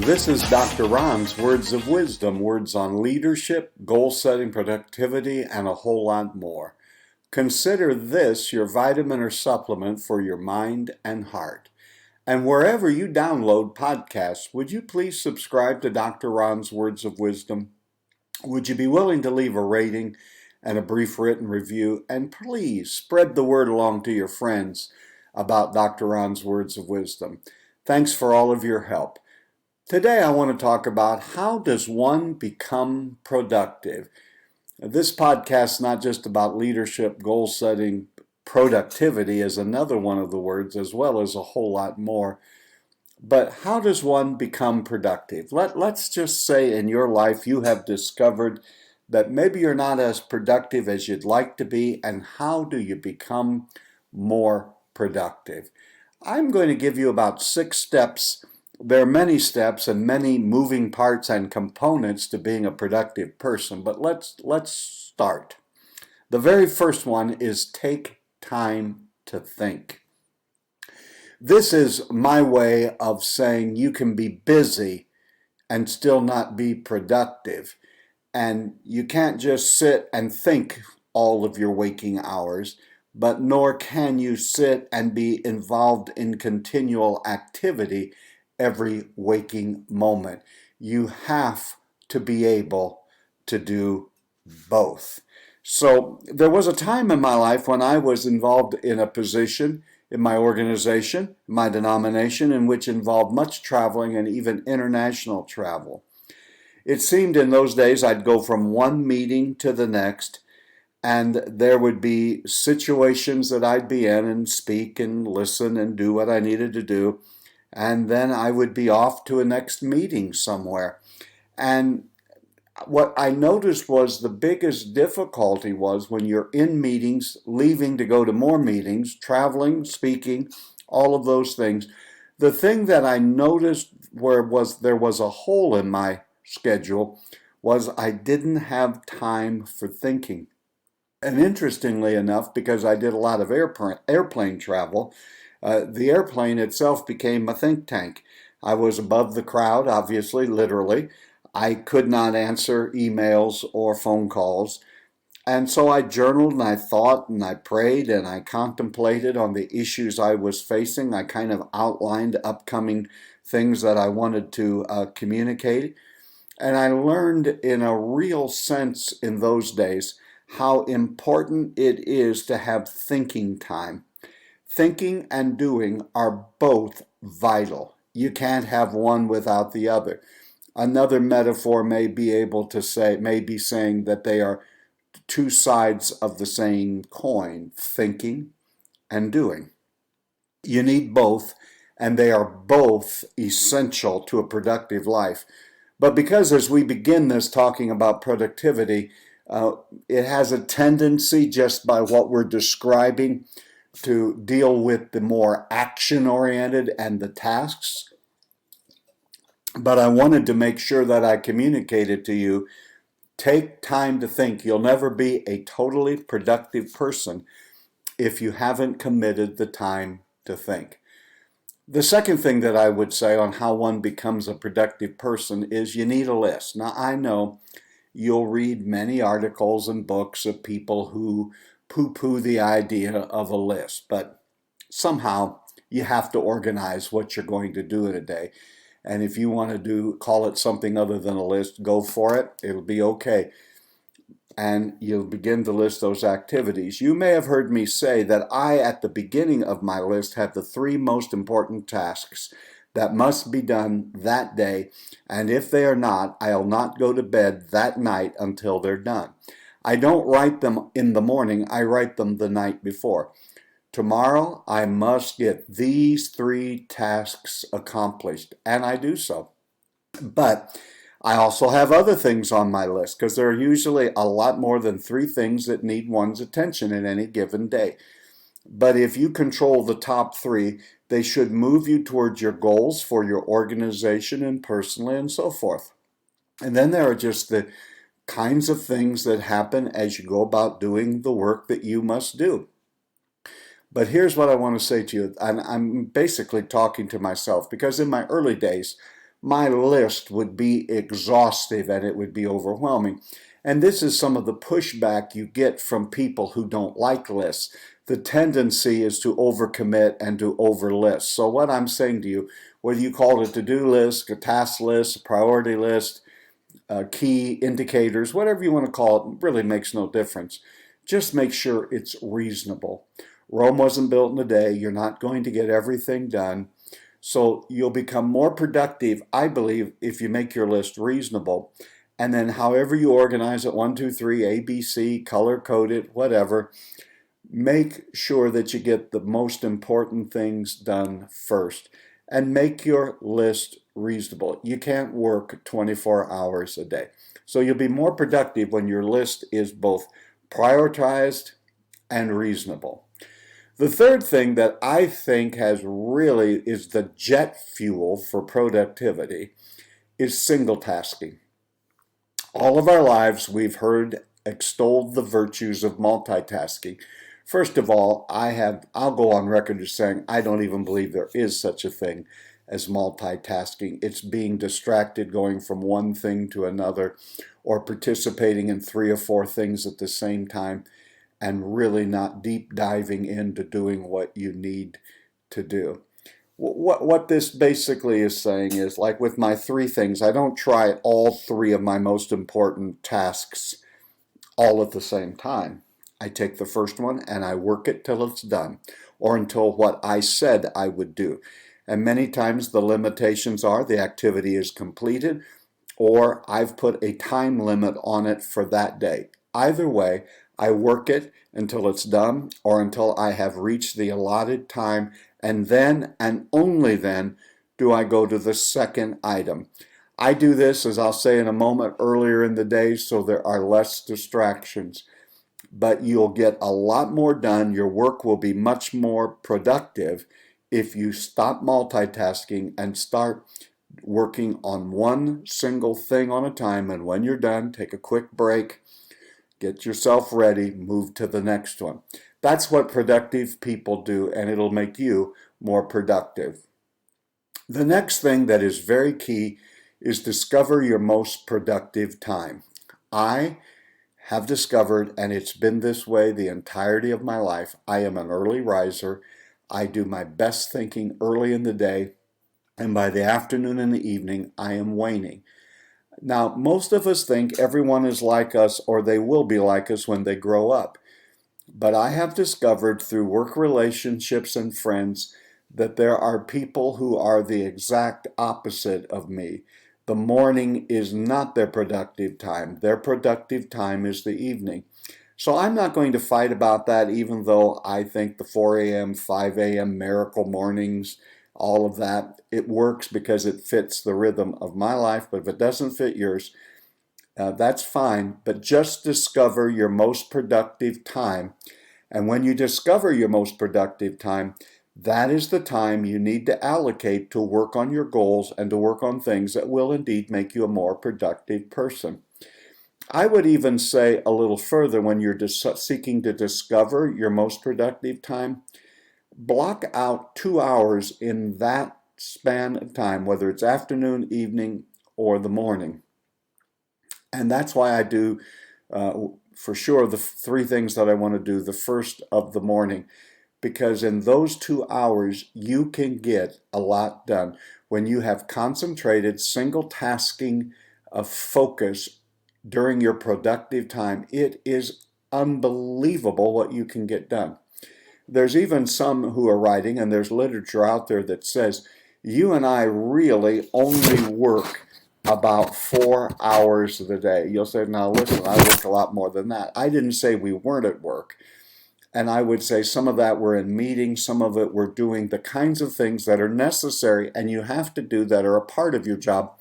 This is Dr. Ron's Words of Wisdom, words on leadership, goal setting, productivity, and a whole lot more. Consider this your vitamin or supplement for your mind and heart. And wherever you download podcasts, would you please subscribe to Dr. Ron's Words of Wisdom? Would you be willing to leave a rating and a brief written review? And please spread the word along to your friends about Dr. Ron's Words of Wisdom. Thanks for all of your help. Today I want to talk about how does one become productive. This podcast is not just about leadership, goal setting, productivity is another one of the words, as well as a whole lot more. But how does one become productive? Let's just say in your life you have discovered that maybe you're not as productive as you'd like to be, and how do you become more productive? I'm going to give you about 6 steps. There are many steps and many moving parts and components to being a productive person, but let's start. The very first one is take time to think. This is my way of saying you can be busy and still not be productive. And you can't just sit and think all of your waking hours, but nor can you sit and be involved in continual activity every waking moment. You have to be able to do both. So there was a time in my life when I was involved in a position in my organization, my denomination, in which involved much traveling and even international travel. It seemed in those days I'd go from one meeting to the next, and there would be situations that I'd be in and speak and listen and do what I needed to do. And then I would be off to a next meeting somewhere. And what I noticed was the biggest difficulty was when you're in meetings, leaving to go to more meetings, traveling, speaking, all of those things. The thing that I noticed there was a hole in my schedule was I didn't have time for thinking. And interestingly enough, because I did a lot of airplane travel, the airplane itself became a think tank. I was above the crowd, obviously, literally. I could not answer emails or phone calls. And so I journaled and I thought and I prayed and I contemplated on the issues I was facing. I kind of outlined upcoming things that I wanted to communicate. And I learned in a real sense in those days how important it is to have thinking time. Thinking and doing are both vital. You can't have one without the other. Another metaphor may be saying that they are two sides of the same coin, thinking and doing. You need both, and they are both essential to a productive life. But because as we begin this talking about productivity, it has a tendency just by what we're describing to deal with the more action-oriented and the tasks. But I wanted to make sure that I communicated to you, take time to think. You'll never be a totally productive person if you haven't committed the time to think. The second thing that I would say on how one becomes a productive person is you need a list. Now, I know you'll read many articles and books of people who poo-poo the idea of a list, but somehow you have to organize what you're going to do in a day. And if you want to call it something other than a list, go for it. It'll be okay. And you'll begin to list those activities. You may have heard me say that I, at the beginning of my list, have the 3 most important tasks that must be done that day. And if they are not, I'll not go to bed that night until they're done. I don't write them in the morning, I write them the night before. Tomorrow, I must get these 3 tasks accomplished, and I do so. But I also have other things on my list, because there are usually a lot more than 3 things that need one's attention in any given day. But if you control the top 3, they should move you towards your goals for your organization and personally and so forth. And then there are just the kinds of things that happen as you go about doing the work that you must do. But here's what I want to say to you, and I'm basically talking to myself, because in my early days, my list would be exhaustive and it would be overwhelming. And this is some of the pushback you get from people who don't like lists. The tendency is to overcommit and to overlist. So what I'm saying to you, whether you call it a to-do list, a task list, a priority list, key indicators, whatever you want to call it, really makes no difference. Just make sure it's reasonable. Rome wasn't built in a day. You're not going to get everything done. So you'll become more productive, I believe, if you make your list reasonable. And then however you organize it, 1, 2, 3, A, B, C, color code it, whatever, make sure that you get the most important things done first. And make your list reasonable. You can't work 24 hours a day. So you'll be more productive when your list is both prioritized and reasonable. The third thing that I think is the jet fuel for productivity is single tasking. All of our lives we've heard extolled the virtues of multitasking. First of all, I'll go on record as saying I don't even believe there is such a thing as multitasking. It's being distracted, going from one thing to another, or participating in 3 or 4 things at the same time, and really not deep diving into doing what you need to do. What this basically is saying is, like with my 3 things, I don't try all 3 of my most important tasks all at the same time. I take the first one and I work it till it's done, or until what I said I would do. And many times the limitations are the activity is completed, or I've put a time limit on it for that day. Either way, I work it until it's done or until I have reached the allotted time, and then and only then do I go to the second item. I do this, as I'll say in a moment, earlier in the day so there are less distractions. But you'll get a lot more done. Your work will be much more productive if you stop multitasking and start working on one single thing on a time. And when you're done, take a quick break, get yourself ready, move to the next one. That's what productive people do, and it'll make you more productive. The next thing that is very key is discover your most productive time. I have discovered, and it's been this way the entirety of my life, I am an early riser. I do my best thinking early in the day, and by the afternoon and the evening, I am waning. Now, most of us think everyone is like us, or they will be like us when they grow up. But I have discovered through work relationships and friends that there are people who are the exact opposite of me. The morning is not their productive time. Their productive time is the evening. So I'm not going to fight about that, even though I think the 4 a.m., 5 a.m. miracle mornings, all of that, it works because it fits the rhythm of my life. But if it doesn't fit yours, that's fine. But just discover your most productive time. And when you discover your most productive time, that is the time you need to allocate to work on your goals and to work on things that will indeed make you a more productive person. I would even say a little further, when you're seeking to discover your most productive time, block out 2 hours in that span of time, whether it's afternoon, evening, or the morning. And that's why I do, for sure, the 3 things that I want to do the first of the morning. Because in those 2 hours, you can get a lot done. When you have concentrated single tasking of focus during your productive time, it is unbelievable what you can get done. There's even some who are writing, and there's literature out there that says, you and I really only work about 4 hours of the day. You'll say, now listen, I work a lot more than that. I didn't say we weren't at work. And I would say some of that we're in meetings, some of it we're doing the kinds of things that are necessary and you have to do that are a part of your job,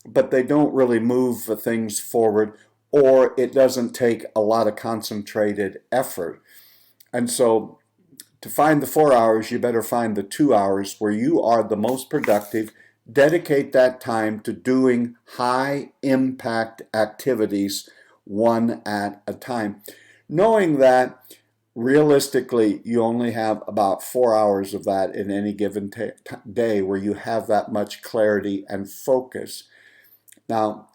but they don't really move things forward, or it doesn't take a lot of concentrated effort. And so to find the 4 hours, you better find the 2 hours where you are the most productive. Dedicate that time to doing high impact activities one at a time, knowing that Realistically, you only have about 4 hours of that in any given day where you have that much clarity and focus. Now,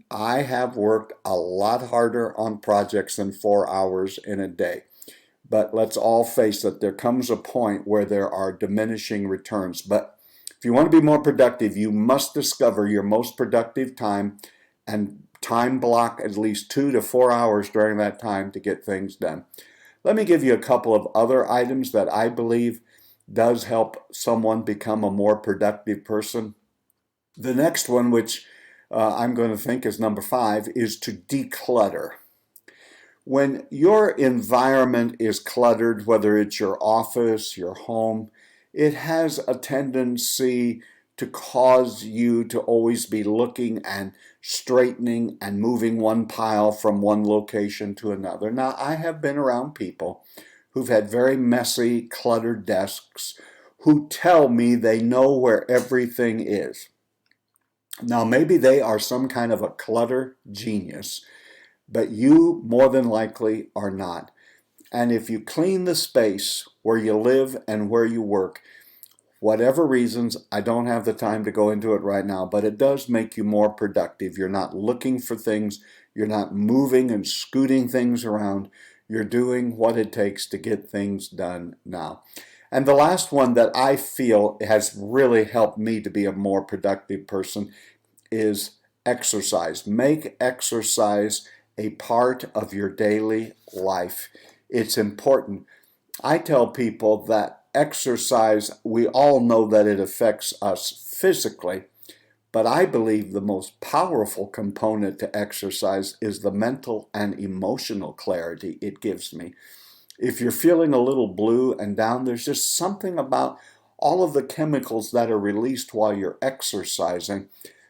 I have worked a lot harder on projects than 4 hours in a day. But let's all face it, there comes a point where there are diminishing returns. But if you want to be more productive, you must discover your most productive time and time block at least 2 to 4 hours during that time to get things done. Let me give you a couple of other items that I believe does help someone become a more productive person. The next one, which I'm going to think is number 5, is to declutter. When your environment is cluttered, whether it's your office, your home, it has a tendency to cause you to always be looking and straightening and moving one pile from one location to another. Now, I have been around people who've had very messy, cluttered desks who tell me they know where everything is. Now, maybe they are some kind of a clutter genius, but you more than likely are not. And if you clean the space where you live and where you work, whatever reasons, I don't have the time to go into it right now, but it does make you more productive. You're not looking for things. You're not moving and scooting things around. You're doing what it takes to get things done now. And the last one that I feel has really helped me to be a more productive person is exercise. Make exercise a part of your daily life. It's important. I tell people that exercise, we all know that it affects us physically, but I believe the most powerful component to exercise is the mental and emotional clarity it gives me. If you're feeling a little blue and down, there's just something about all of the chemicals that are released while you're exercising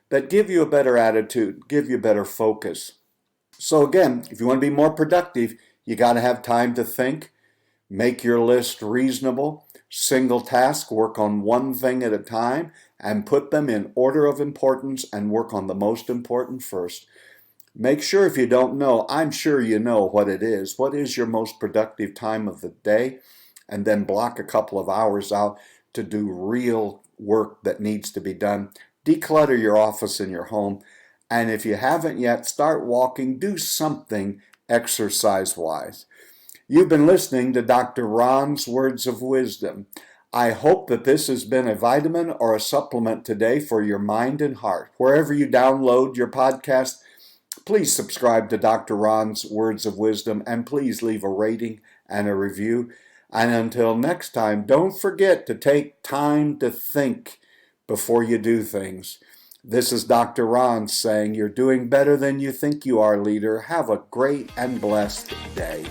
that give you a better attitude, give you better focus. So again, if you want to be more productive, you got to have time to think, make your list reasonable, single task, work on one thing at a time, and put them in order of importance and work on the most important first. Make sure if you don't know, I'm sure you know what it is. What is your most productive time of the day? And then block a couple of hours out to do real work that needs to be done. Declutter your office and your home. And if you haven't yet, start walking, do something exercise-wise. You've been listening to Dr. Ron's Words of Wisdom. I hope that this has been a vitamin or a supplement today for your mind and heart. Wherever you download your podcast, please subscribe to Dr. Ron's Words of Wisdom and please leave a rating and a review. And until next time, don't forget to take time to think before you do things. This is Dr. Ron saying you're doing better than you think you are, leader. Have a great and blessed day.